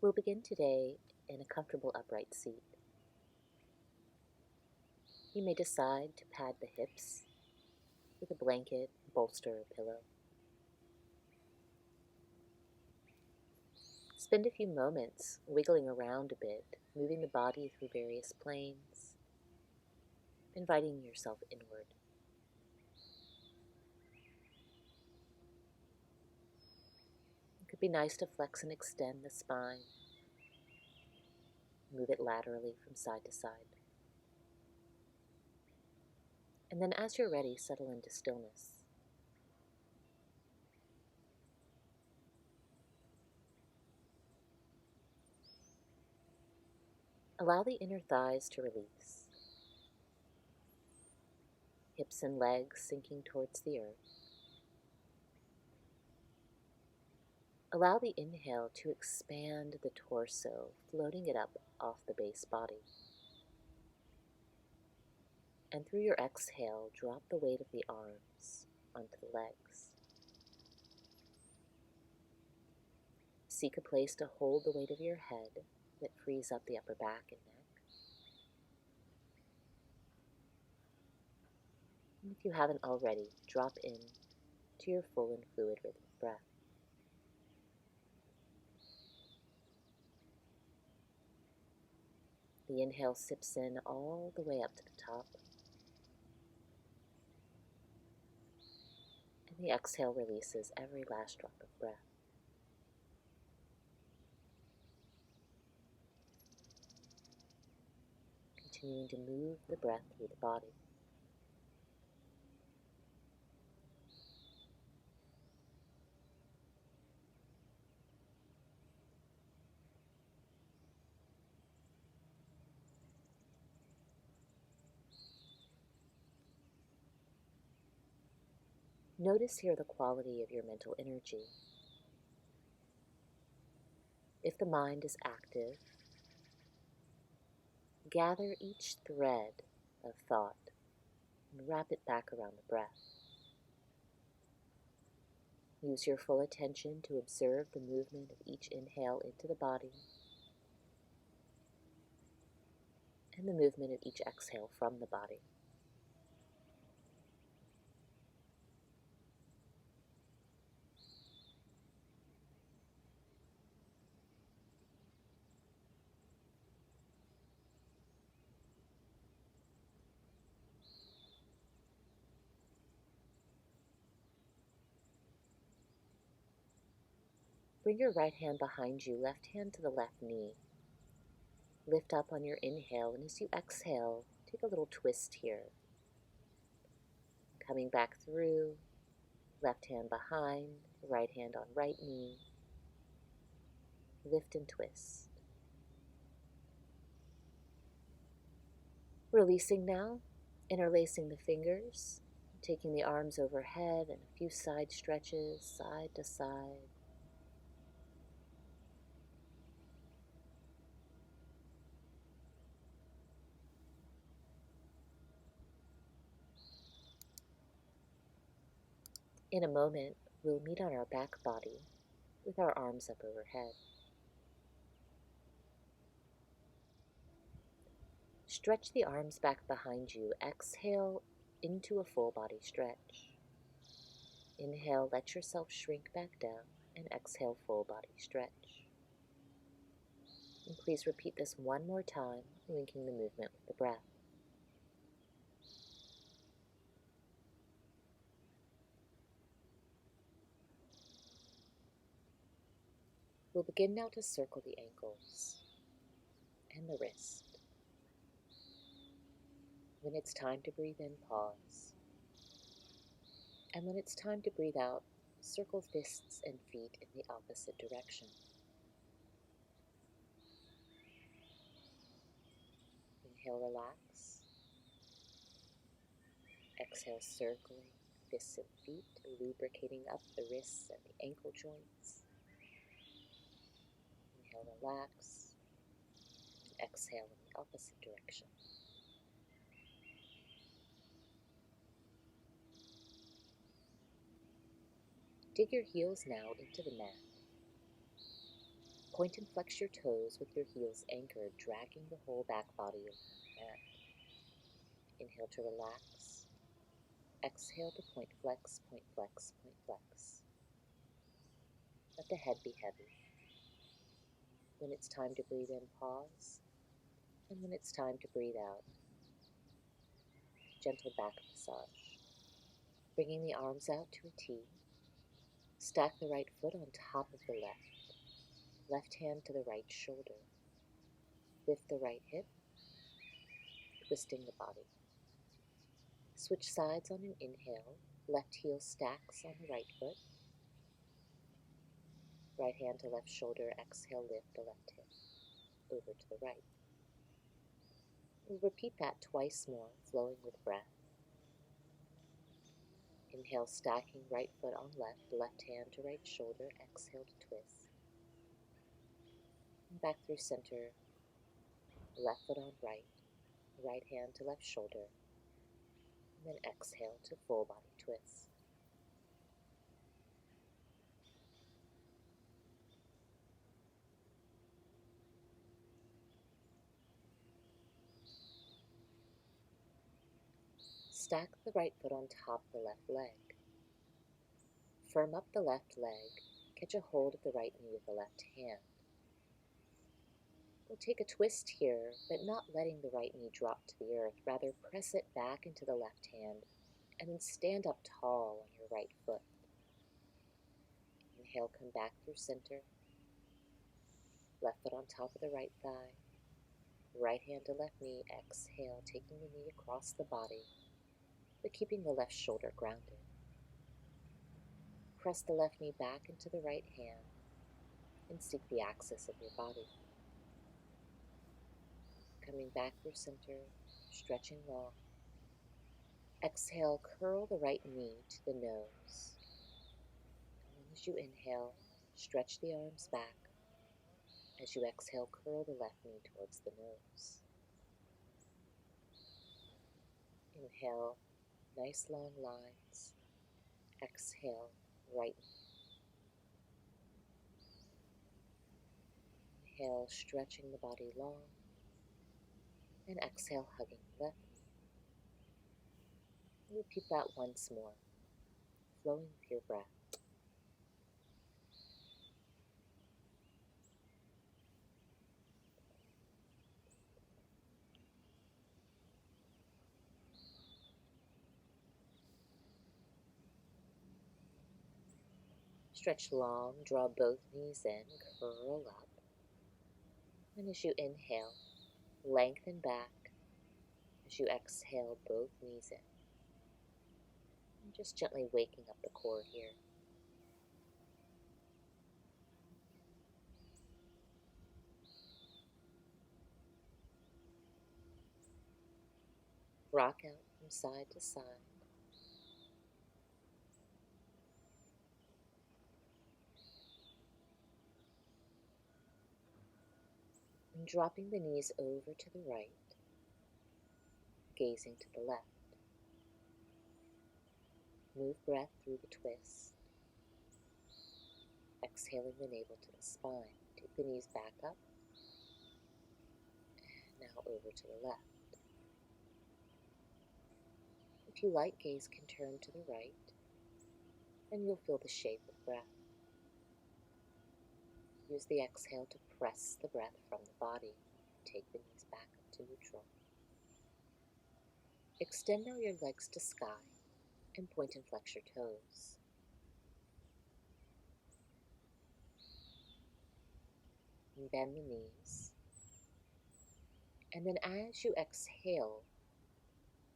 We'll begin today in a comfortable upright seat. You may decide to pad the hips with a blanket, bolster, or pillow. Spend a few moments wiggling around a bit, moving the body through various planes, inviting yourself inward. It could be nice to flex and extend the spine, move it laterally from side to side. And then as you're ready, settle into stillness. Allow the inner thighs to release, hips and legs sinking towards the earth. Allow the inhale to expand the torso, floating it up off the base body. And through your exhale, drop the weight of the arms onto the legs. Seek a place to hold the weight of your head that frees up the upper back and neck. And if you haven't already, drop in to your full and fluid rhythmic breath. The inhale sips in all the way up to the top, and the exhale releases every last drop of breath. Continuing to move the breath through the body. Notice here the quality of your mental energy. If the mind is active, gather each thread of thought and wrap it back around the breath. Use your full attention to observe the movement of each inhale into the body and the movement of each exhale from the body. Bring your right hand behind you, left hand to the left knee. Lift up on your inhale, and as you exhale, take a little twist here. Coming back through, left hand behind, right hand on right knee. Lift and twist. Releasing now, interlacing the fingers, taking the arms overhead and a few side stretches, side to side. In a moment, we'll meet on our back body with our arms up overhead. Stretch the arms back behind you. Exhale into a full body stretch. Inhale, let yourself shrink back down, and exhale, full body stretch. And please repeat this one more time, linking the movement with the breath. We'll begin now to circle the ankles and the wrist. When it's time to breathe in, pause. And when it's time to breathe out, circle fists and feet in the opposite direction. Inhale, relax. Exhale, circling fists and feet, lubricating up the wrists and the ankle joints. Inhale, relax. And exhale in the opposite direction. Dig your heels now into the mat. Point and flex your toes with your heels anchored, dragging the whole back body along the mat. Inhale to relax. Exhale to point flex, point flex, point flex. Let the head be heavy. When it's time to breathe in, pause. And when it's time to breathe out, gentle back massage. Bringing the arms out to a T. Stack the right foot on top of the left. Left hand to the right shoulder. Lift the right hip, twisting the body. Switch sides on an inhale. Left heel stacks on the right foot. Right hand to left shoulder. Exhale, lift the left hip over to the right. We'll repeat that twice more, flowing with breath. Inhale, stacking right foot on left hand to right shoulder. Exhale to twist. And back through center, left foot on right hand to left shoulder. And then exhale to full body twist. Stack the right foot on top of the left leg. Firm up the left leg. Catch a hold of the right knee with the left hand. We'll take a twist here, but not letting the right knee drop to the earth. Rather, press it back into the left hand and then stand up tall on your right foot. Inhale, come back through center. Left foot on top of the right thigh. Right hand to left knee. Exhale, taking the knee across the body, but keeping the left shoulder grounded. Press the left knee back into the right hand and seek the axis of your body. Coming back through center, stretching long. Exhale, curl the right knee to the nose. And then as you inhale, stretch the arms back. As you exhale, curl the left knee towards the nose. Inhale, nice long lines. Exhale, right knee. Inhale, stretching the body long. And exhale, hugging the left knee. Repeat that once more, flowing with your breath. Stretch long, draw both knees in, curl up. And as you inhale, lengthen back. As you exhale, both knees in. And just gently waking up the core here. Rock out from side to side. And dropping the knees over to the right, gazing to the left. Move breath through the twist. Exhaling the navel to the spine. Take the knees back up. And now over to the left. If you like, gaze can turn to the right, and you'll feel the shape of breath. Use the exhale to press the breath from the body. Take the knees back up to neutral. Extend now your legs to sky and point and flex your toes. And bend the knees. And then as you exhale,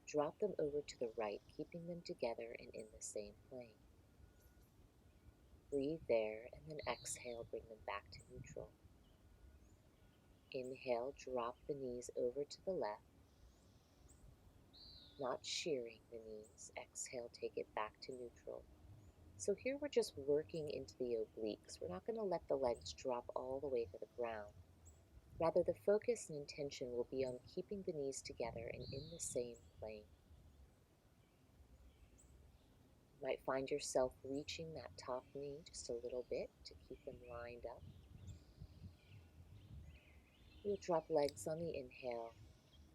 drop them over to the right, keeping them together and in the same plane. Breathe there, and then exhale, bring them back to neutral. Inhale, drop the knees over to the left, not shearing the knees. Exhale, take it back to neutral. So here we're just working into the obliques. We're not going to let the legs drop all the way to the ground. Rather, the focus and intention will be on keeping the knees together and in the same plane. You might find yourself reaching that top knee just a little bit to keep them lined up. You'll drop legs on the inhale,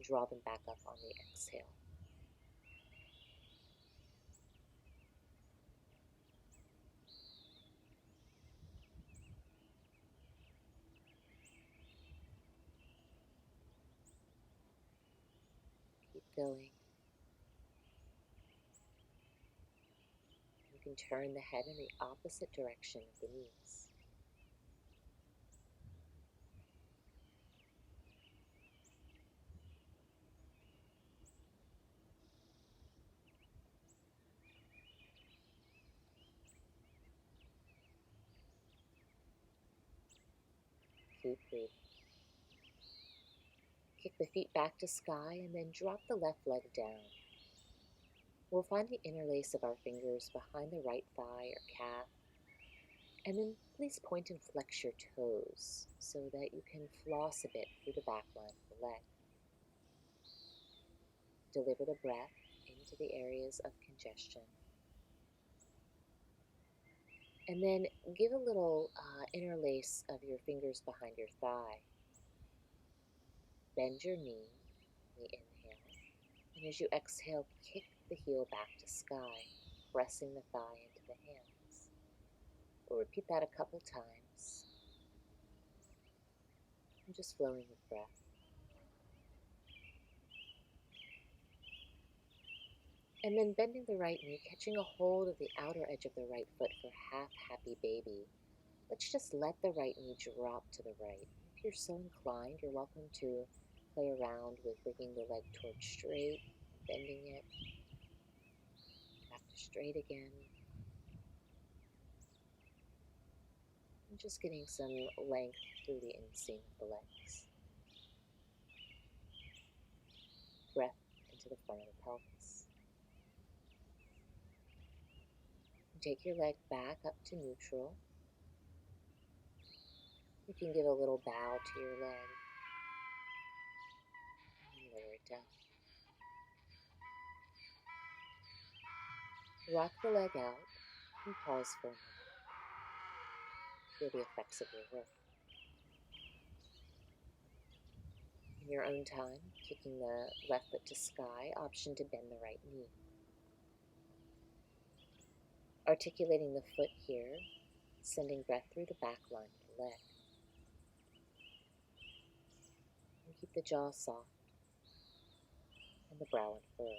draw them back up on the exhale. Keep going. You can turn the head in the opposite direction of the knees. Keep breathing. Kick the feet back to sky and then drop the left leg down. We'll find the interlace of our fingers behind the right thigh or calf, and then please point and flex your toes so that you can floss a bit through the back line of the leg. Deliver the breath into the areas of congestion. And then give a little interlace of your fingers behind your thigh. Bend your knee on the inhale, and as you exhale, kick the heel back to sky, pressing the thigh into the hands. We'll repeat that a couple times. I'm just flowing with breath. And then bending the right knee, catching a hold of the outer edge of the right foot for half happy baby. Let's just let the right knee drop to the right. If you're so inclined, you're welcome to play around with bringing the leg towards straight, bending it, back to straight again. And just getting some length through the inseam of the legs. Breath into the front of the pelvis. And take your leg back up to neutral. You can give a little bow to your leg and lower it down. Rock the leg out and pause for a moment. Feel the effects of your work. In your own time, kicking the left foot to sky, option to bend the right knee. Articulating the foot here, sending breath through the back line of the leg. And keep the jaw soft and the brow unfurled.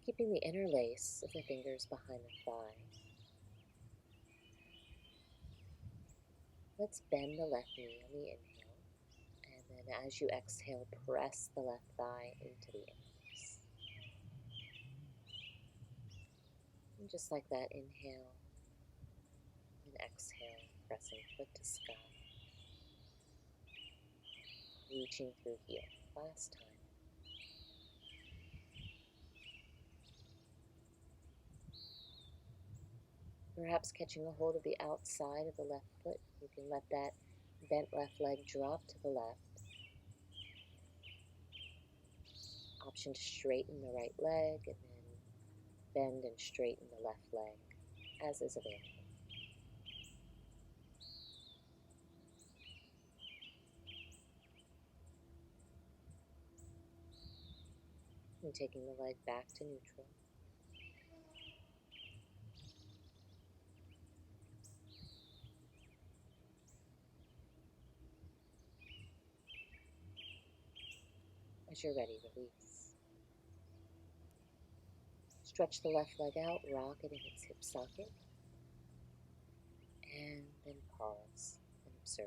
Keeping the interlace of the fingers behind the thigh. Let's bend the left knee on the inhale, and then as you exhale, press the left thigh into the interlace. And just like that, inhale and exhale, pressing foot to sky, reaching through heel. Last time. Perhaps catching a hold of the outside of the left foot, you can let that bent left leg drop to the left. Option to straighten the right leg and then bend and straighten the left leg as is available. And taking the leg back to neutral. As you're ready, release. Stretch the left leg out, rock it in its hip socket, and then pause and observe.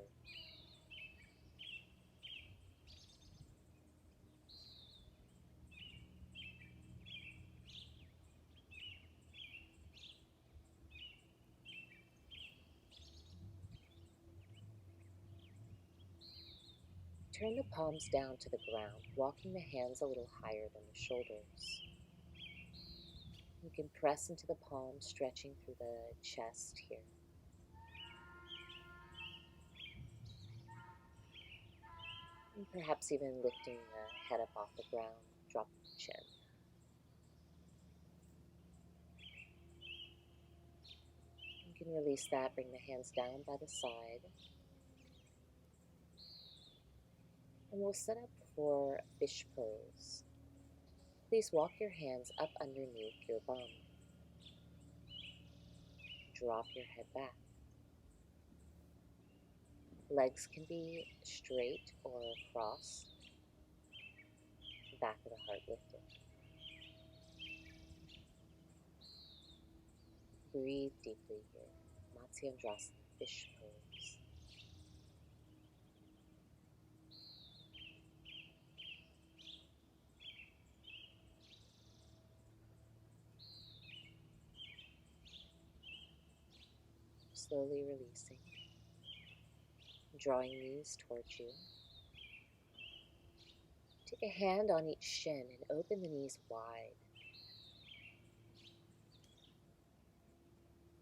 Turn the palms down to the ground, walking the hands a little higher than the shoulders. You can press into the palms, stretching through the chest here. And perhaps even lifting the head up off the ground, drop the chin. You can release that, bring the hands down by the side. And we'll set up for fish pose. Please walk your hands up underneath your bum. Drop your head back. Legs can be straight or crossed. Back of the heart lifted. Breathe deeply here. Matsyendrasana, fish pose. Slowly releasing. Drawing knees towards you. Take a hand on each shin and open the knees wide.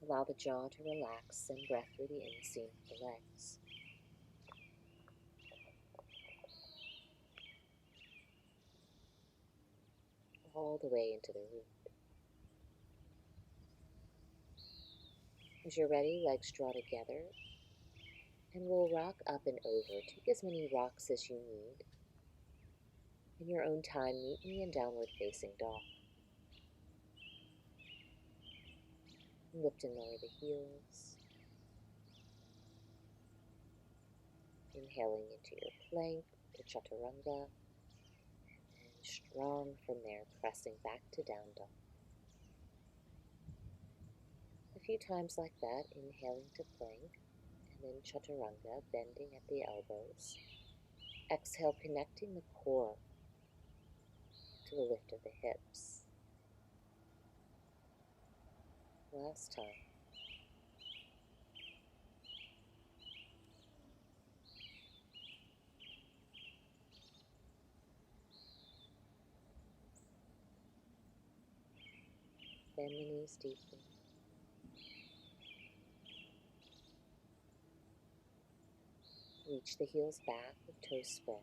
Allow the jaw to relax, send breath through the inseam of the legs. All the way into the root. As you're ready, legs draw together, and we'll rock up and over. Take as many rocks as you need. In your own time, meet me in downward facing dog. Lift and lower the heels. Inhaling into your plank or chaturanga. And strong from there, pressing back to down dog. A few times like that, inhaling to plank, and then chaturanga, bending at the elbows. Exhale, connecting the core to the lift of the hips. Last time. Bend the knees deeply. Reach the heels back with toes spread.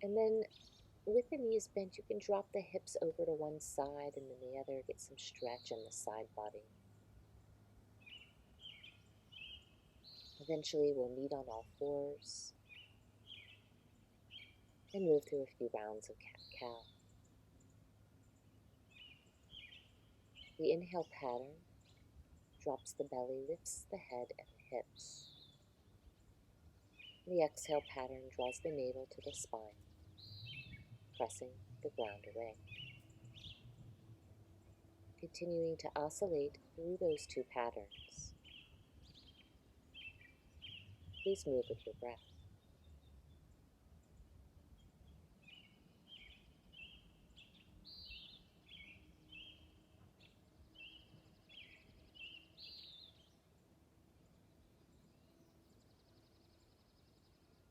And then with the knees bent, you can drop the hips over to one side and then the other, get some stretch in the side body. Eventually we'll meet on all fours and move through a few rounds of cat-cow. The inhale pattern drops the belly, lifts the head and the hips. The exhale pattern draws the navel to the spine, pressing the ground away. Continuing to oscillate through those two patterns. Please move with your breath.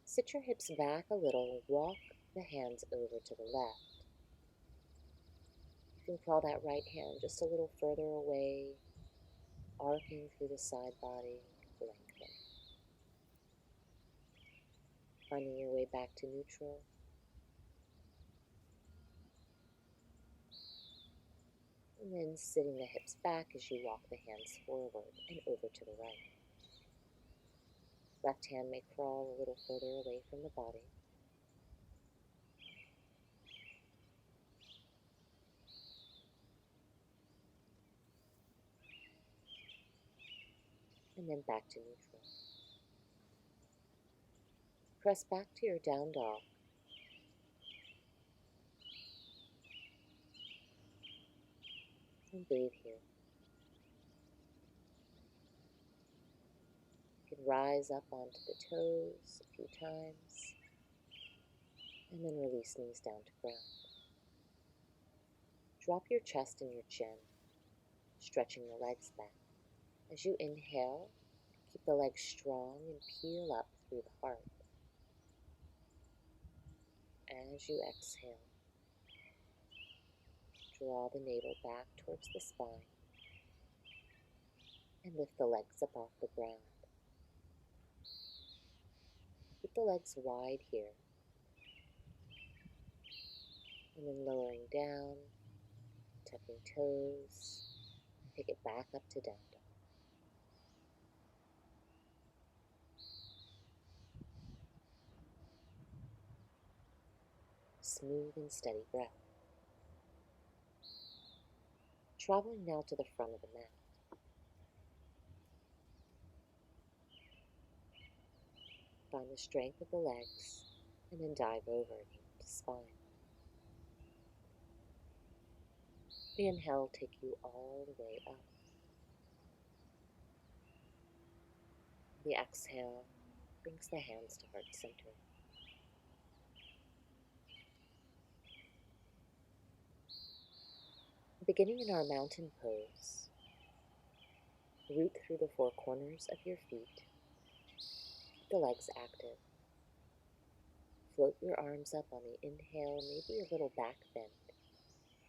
Sit your hips back a little, walk the hands over to the left. You can crawl that right hand just a little further away, arcing through the side body, lengthen. Finding your way back to neutral. And then sitting the hips back as you walk the hands forward and over to the right. Left hand may crawl a little further away from the body. And then back to neutral. Press back to your down dog. And breathe here. You can rise up onto the toes a few times. And then release knees down to ground. Drop your chest and your chin, stretching the legs back. As you inhale, keep the legs strong and peel up through the heart. As you exhale, draw the navel back towards the spine and lift the legs up off the ground. Keep the legs wide here, and then lowering down, tucking toes, pick it back up to down dog. Smooth and steady breath. Traveling now to the front of the mat. Find the strength of the legs and then dive over again to spine. The inhale take you all the way up. The exhale brings the hands to heart center. Beginning in our mountain pose, root through the four corners of your feet. Keep the legs active. Float your arms up on the inhale, maybe a little back bend,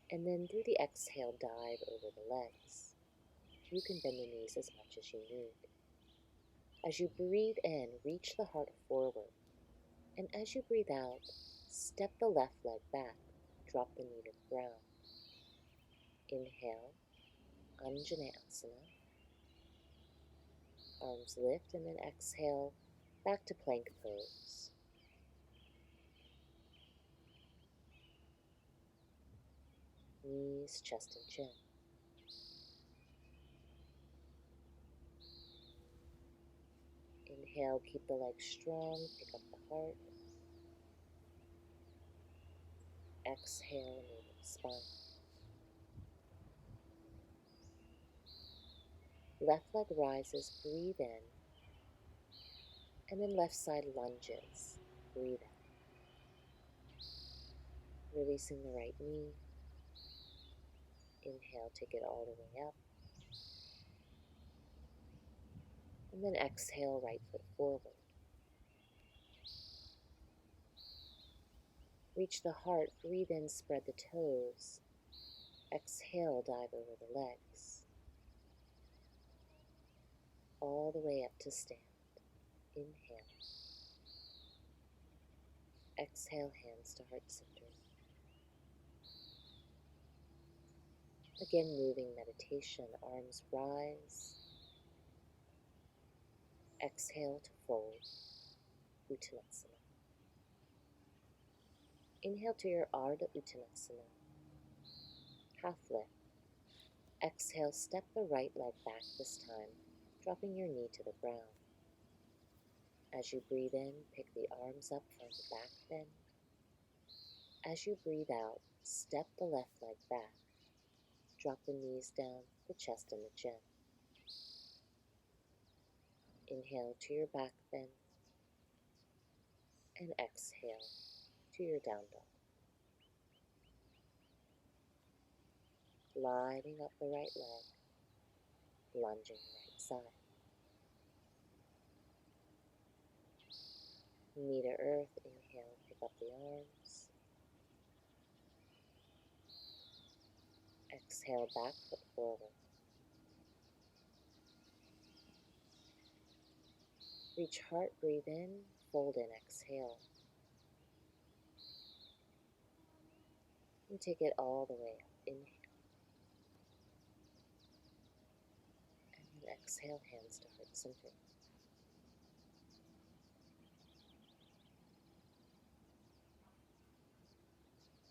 and then through the exhale, dive over the legs. You can bend the knees as much as you need. As you breathe in, reach the heart forward, and as you breathe out, step the left leg back, drop the knee to the ground. Inhale, Anjaneyasana. Arms lift, and then exhale, back to plank pose. Knees, chest, and chin. Inhale, keep the legs strong, pick up the heart. Exhale, move the spine. Left leg rises, breathe in, and then left side lunges, breathe out. Releasing the right knee. Inhale, take it all the way up. And then exhale, right foot forward. Reach the heart, breathe in, spread the toes. Exhale, dive over the legs. All the way up to stand. Inhale. Exhale, hands to heart center. Again, moving meditation, arms rise. Exhale to fold, Uttanasana. Inhale to your Ardha Uttanasana, half lift. Exhale, step the right leg back this time, dropping your knee to the ground. As you breathe in, pick the arms up from the back bend. As you breathe out, step the left leg back. Drop the knees down, the chest and the chin. Inhale to your back bend, and exhale to your down dog. Lining up the right leg, lunging right side. Knee to earth, inhale, pick up the arms. Exhale, back foot forward. Reach heart, breathe in, fold in, exhale. And take it all the way up, inhale. And then exhale, hands to heart center.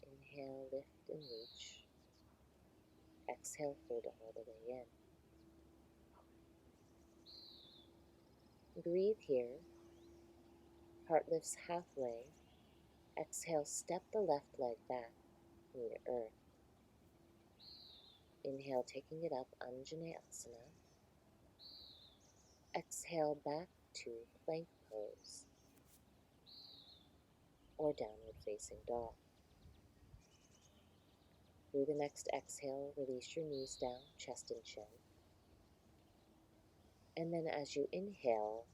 Inhale, lift and reach. Exhale, fold it all the way in. Breathe here. Heart lifts halfway. Exhale, step the left leg back, knee to earth. Inhale, taking it up, Anjaneyasana. Exhale, back to plank pose or downward facing dog. Through the next exhale, release your knees down, chest and chin. And then as you inhale,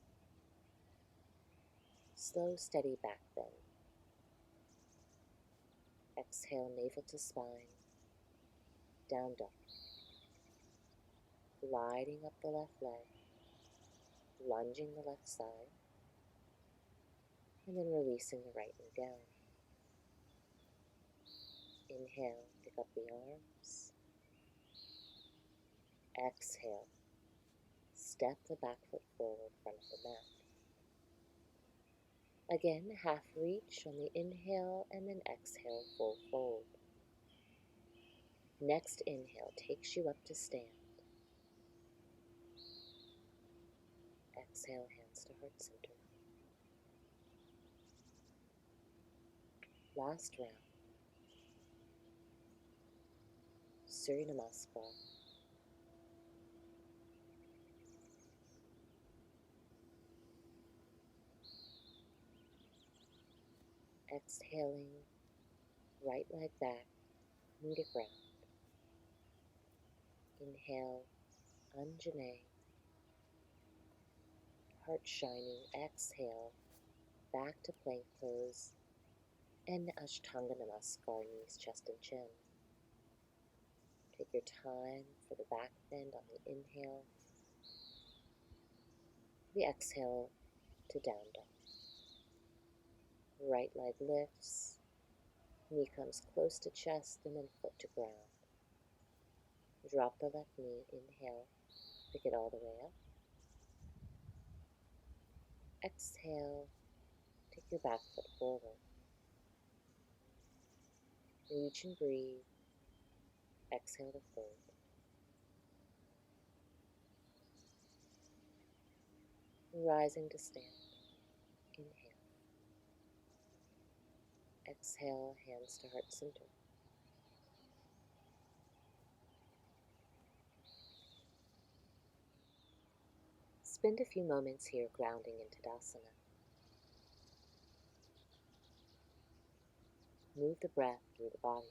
slow, steady back bend. Exhale, navel to spine, down dog. Gliding up the left leg, lunging the left side, and then releasing the right knee down. Inhale, pick up the arms. Exhale, step the back foot forward, front of the mat. Again, half reach on the inhale, and then exhale, full fold. Next inhale takes you up to stand. Exhale, hands to heart center. Last round. Surya Namaskar. Exhaling, right leg back, knee to ground. Inhale, Anjane, heart shining. Exhale, back to plank pose, and Ashtanga Namaskar, knees, chest, and chin. Take your time for the back bend on the inhale, the exhale to down dog. Right leg lifts, knee comes close to chest, and then foot to ground. Drop the left knee, inhale, pick it all the way up. Exhale, take your back foot forward. Reach and breathe. Exhale to fold. Rising to stand. Inhale. Exhale, hands to heart center. Spend a few moments here grounding in Tadasana. Move the breath through the body.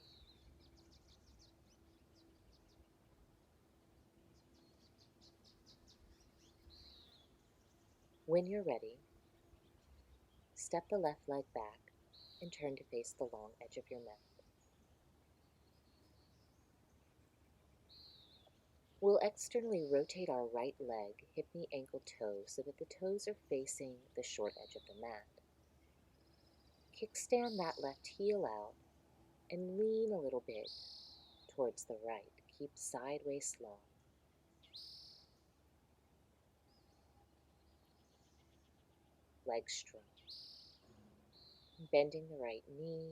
When you're ready, step the left leg back and turn to face the long edge of your mat. We'll externally rotate our right leg, hip, knee, ankle, toe, so that the toes are facing the short edge of the mat. Kickstand that left heel out and lean a little bit towards the right. Keep sideways long. Legs strong. Bending the right knee,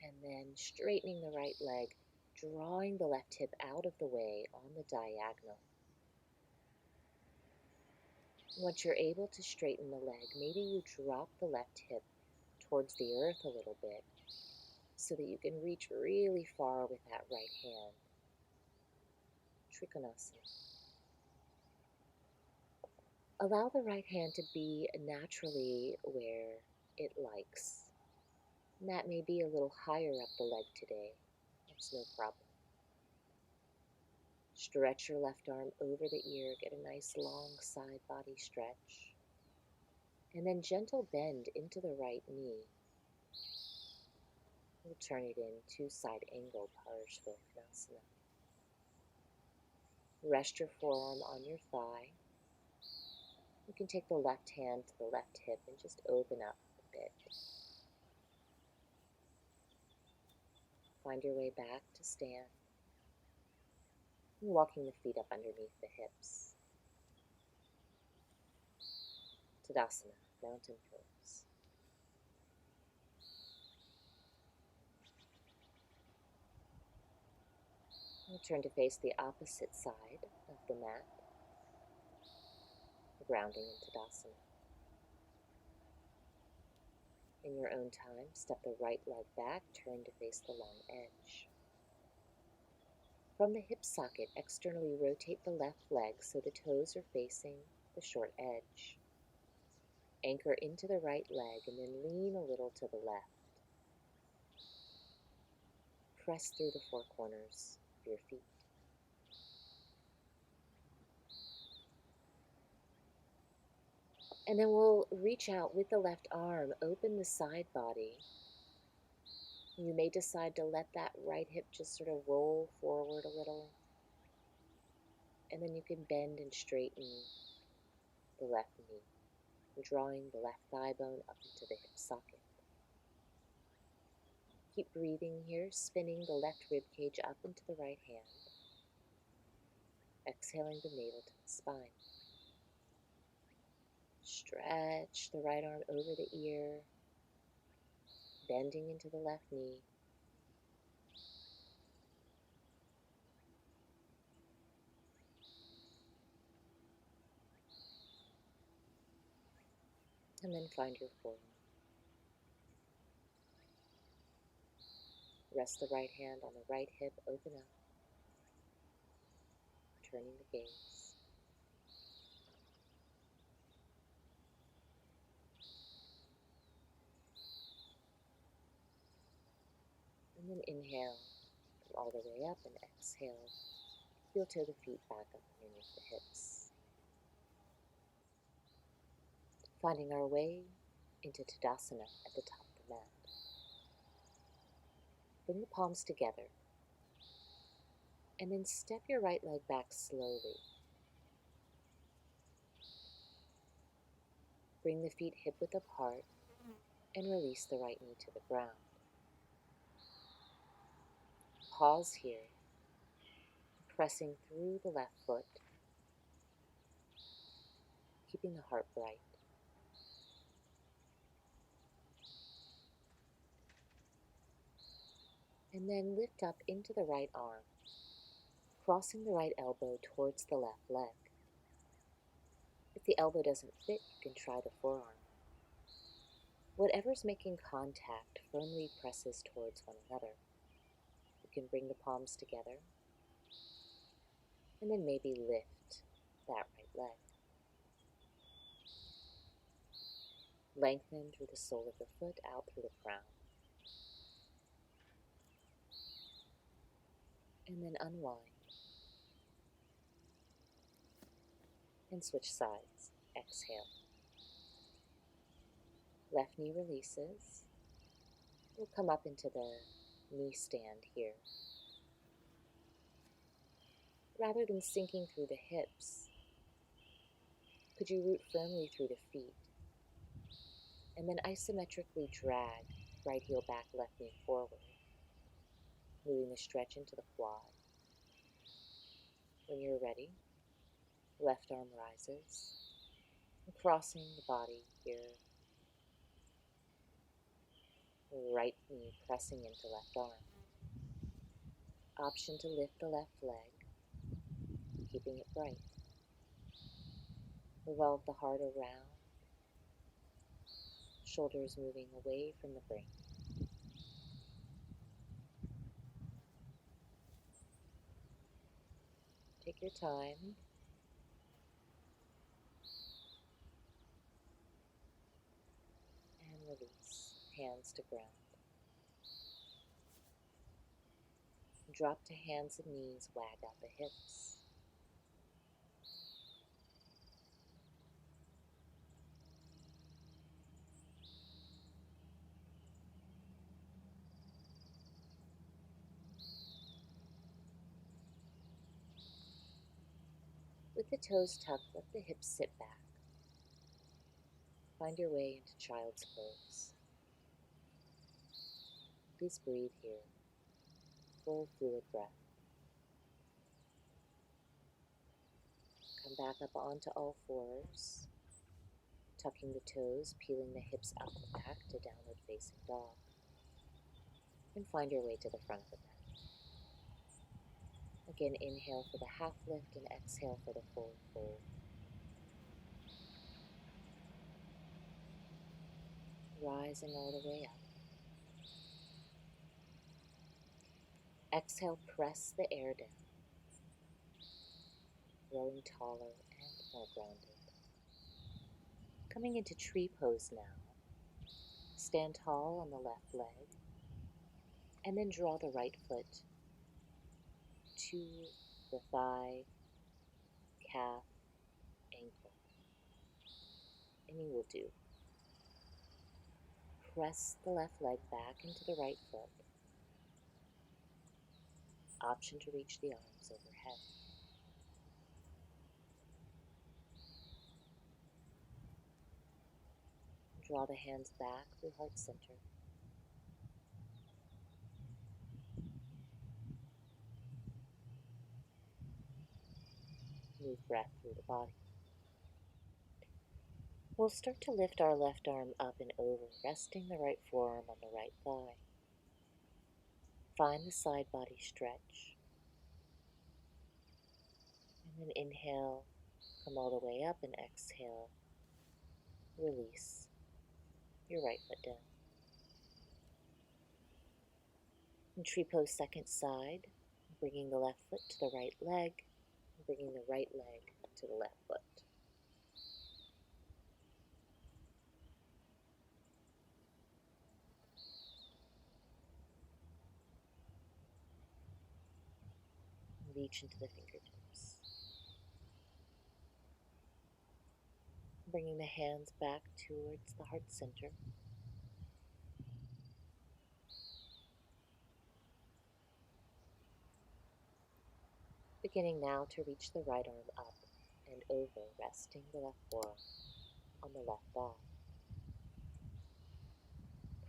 and then straightening the right leg, drawing the left hip out of the way on the diagonal. Once you're able to straighten the leg, maybe you drop the left hip towards the earth a little bit so that you can reach really far with that right hand. Trikonasana. Allow the right hand to be naturally where it likes. And that may be a little higher up the leg today. That's no problem. Stretch your left arm over the ear, get a nice long side body stretch. And then gentle bend into the right knee. We'll turn it into side angle Parsvanasana. Rest your forearm on your thigh. You can take the left hand to the left hip and just open up a bit. Find your way back to stand. And walking the feet up underneath the hips. Tadasana, mountain pose. We'll turn to face the opposite side of the mat, grounding in Tadasana. In your own time, step the right leg back, turn to face the long edge. From the hip socket, externally rotate the left leg so the toes are facing the short edge. Anchor into the right leg and then lean a little to the left. Press through the four corners of your feet. And then we'll reach out with the left arm, open the side body, You may decide to let that right hip just sort of roll forward a little, and then you can bend and straighten the left knee, drawing the left thigh bone up into the hip socket. Keep breathing here, spinning the left rib cage up into the right hand, exhaling the navel to the spine. Stretch the right arm over the ear, bending into the left knee. And then find your form. Rest the right hand on the right hip, open up, turning the gaze. And then inhale, come all the way up, and exhale, heel toe the feet back up underneath the hips. Finding our way into Tadasana at the top of the mat. Bring the palms together, and then step your right leg back slowly. Bring the feet hip-width apart and release the right knee to the ground. Pause here, pressing through the left foot, keeping the heart bright. And then lift up into the right arm, crossing the right elbow towards the left leg. If the elbow doesn't fit, you can try the forearm. Whatever's making contact firmly presses towards one another. You can bring the palms together, and then maybe lift that right leg. Lengthen through the sole of the foot, out through the crown. And then unwind. And switch sides. Exhale. Left knee releases. We'll come up into the knee stand here. Rather than sinking through the hips, could you root firmly through the feet? And then isometrically drag right heel back, left knee forward, moving the stretch into the quad. When you're ready, left arm rises, and crossing the body here, right knee pressing into left arm. Option to lift the left leg, keeping it bright. Revolve the heart around, shoulders moving away from the brain. Take your time. And release, hands to ground. Drop to hands and knees, wag out the hips. With the toes tucked, let the hips sit back. Find your way into child's pose. Please breathe here. Full fluid breath. Come back up onto all fours, tucking the toes, peeling the hips up and back to downward facing dog. And find your way to the front of the mat. Again, inhale for the half lift and exhale for the full fold. Rising all the way up. Exhale, press the air down, growing taller and more grounded. Coming into tree pose now. Stand tall on the left leg, and then draw the right foot to the thigh, calf, ankle. Any will do. Press the left leg back into the right foot, option to reach the arms overhead. Draw the hands back through heart center. Move breath through the body. We'll start to lift our left arm up and over, resting the right forearm on the right thigh. Find the side body stretch. And then inhale, come all the way up, and exhale, release your right foot down. In tree pose second side, bringing the left foot to the right leg, and bringing the right leg to the left foot. Reach into the fingertips. Bringing the hands back towards the heart center. Beginning now to reach the right arm up and over, resting the left forearm on the left thigh.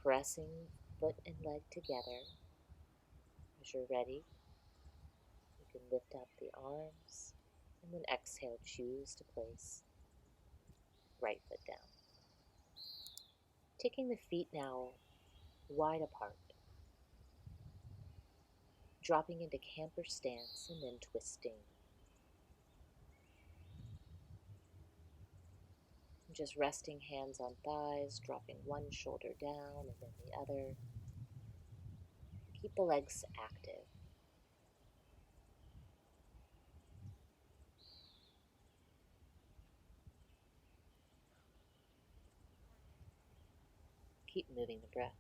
Pressing foot and leg together. As you're ready, you can lift up the arms and then exhale, choose to place right foot down. Taking the feet now wide apart, dropping into camper stance and then twisting. Just resting hands on thighs, dropping one shoulder down and then the other. Keep the legs active. Keep moving the breath.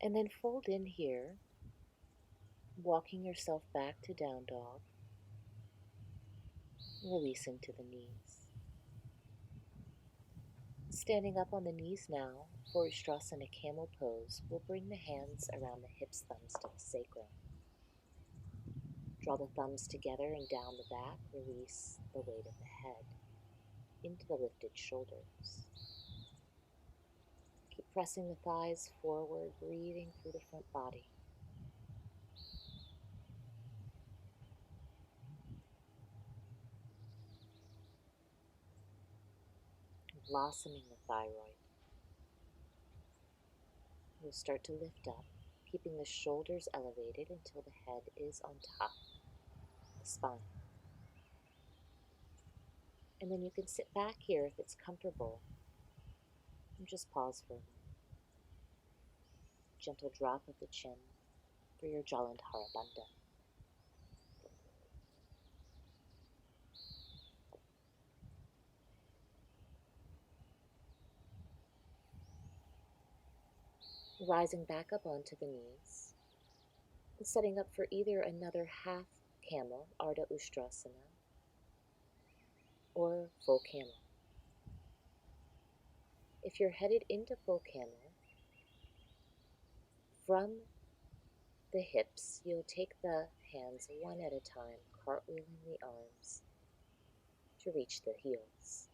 And then fold in here, walking yourself back to down dog, releasing to the knees. Standing up on the knees now, for Ustrasana camel pose, we'll bring the hands around the hips, thumbs to the sacrum. Draw the thumbs together and down the back, release the weight of the head into the lifted shoulders. Keep pressing the thighs forward, breathing through the front body. Blossoming the thyroid. You'll start to lift up, keeping the shoulders elevated until the head is on top of the spine. And then you can sit back here if it's comfortable and just pause for a moment. Gentle drop of the chin for your Jalandhara Bandha. Rising back up onto the knees and setting up for either another half camel, Ardha Ustrasana, or full camel. If you're headed into full camel, from the hips, you'll take the hands one at a time, cartwheeling the arms to reach the heels.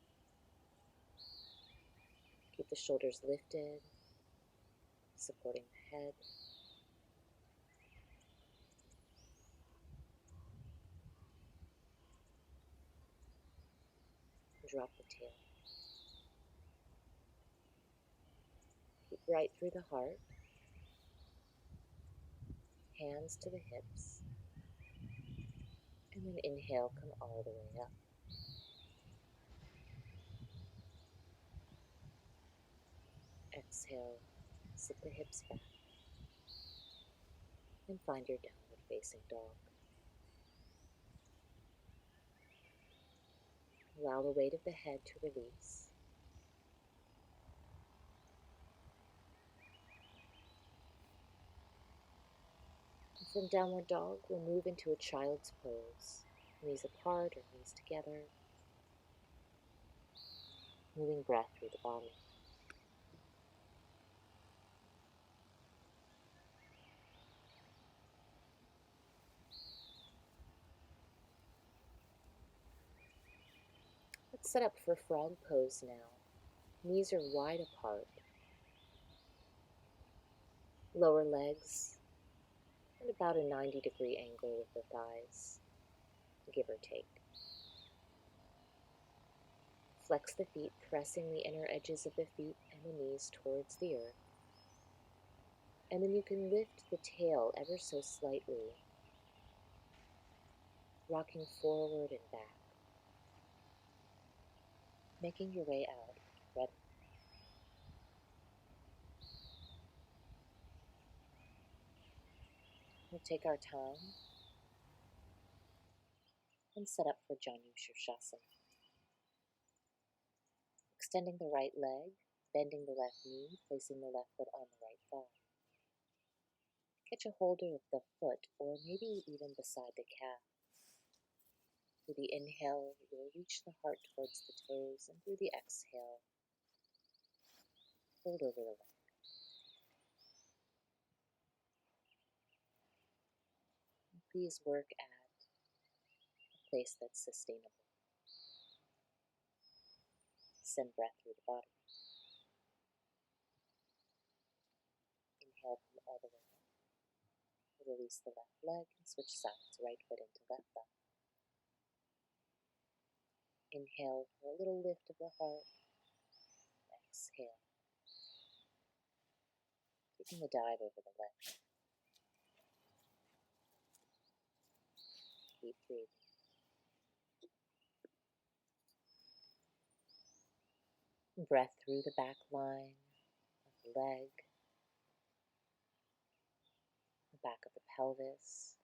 Keep the shoulders lifted, supporting the head. Drop the tail. Keep right through the heart. Hands to the hips. And then inhale, come all the way up. Exhale, sit the hips back. And find your downward facing dog. Allow the weight of the head to release. And from downward dog, we'll move into a child's pose. knees apart or knees together, moving breath through the body. Let's set up for frog pose now. Knees are wide apart. Lower legs at about a 90-degree angle with the thighs, give or take. Flex the feet, pressing the inner edges of the feet and the knees towards the earth. And then you can lift the tail ever so slightly, rocking forward and back, making your way out. Ready? We'll take our time and set up for Janu Shirshasana. Extending the right leg, bending the left knee, placing the left foot on the right thigh. Catch a hold of the foot or maybe even beside the calf. Through the inhale, you'll reach the heart towards the toes, and through the exhale, fold over the leg. And please work at a place that's sustainable. Send breath through the body. Inhale, come all the way up. Release the left leg and switch sides, right foot into left thigh. Inhale for a little lift of the heart. Exhale, taking a dive over the leg. Keep breathing. Breath through the back line of the leg, the back of the pelvis,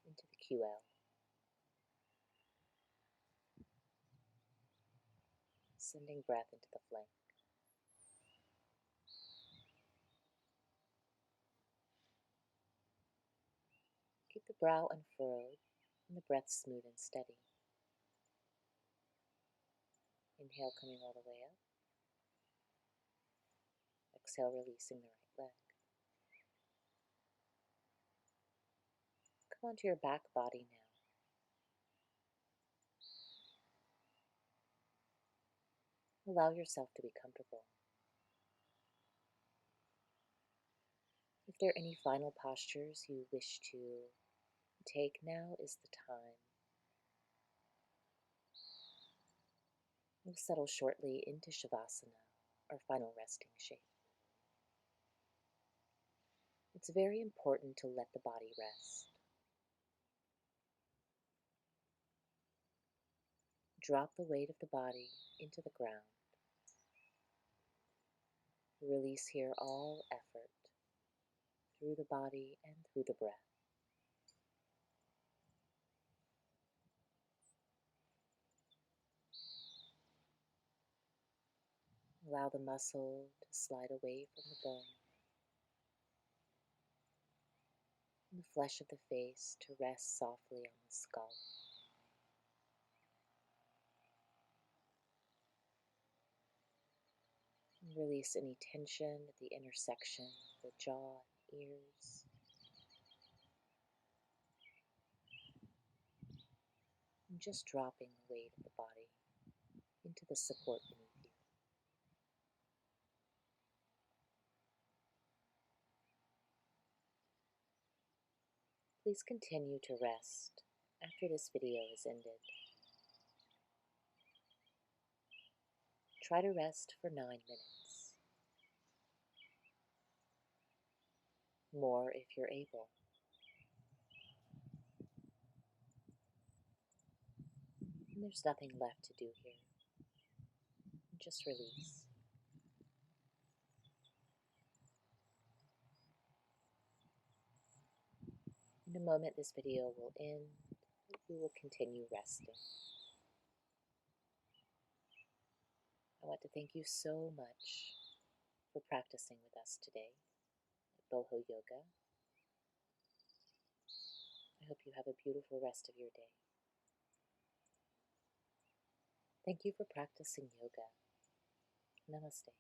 into the QL. Sending breath into the flank. Keep the brow unfurrowed and the breath smooth and steady. Inhale, coming all the way up. Exhale, releasing the right leg. Come onto your back body now. Allow yourself to be comfortable. If there are any final postures you wish to take, now is the time. We'll settle shortly into Shavasana, our final resting shape. It's very important to let the body rest. Drop the weight of the body into the ground. Release here all effort through the body and through the breath. Allow the muscle to slide away from the bone, and the flesh of the face to rest softly on the skull. And release any tension at the intersection of the jaw and ears. And just dropping the weight of the body into the support beneath you. Please continue to rest after this video is ended. Try to rest for 9 minutes. More if you're able. And there's nothing left to do here. Just release. In a moment, this video will end. We will continue resting. I want to thank you so much for practicing with us today at Boho Yoga. I hope you have a beautiful rest of your day. Thank you for practicing yoga. Namaste.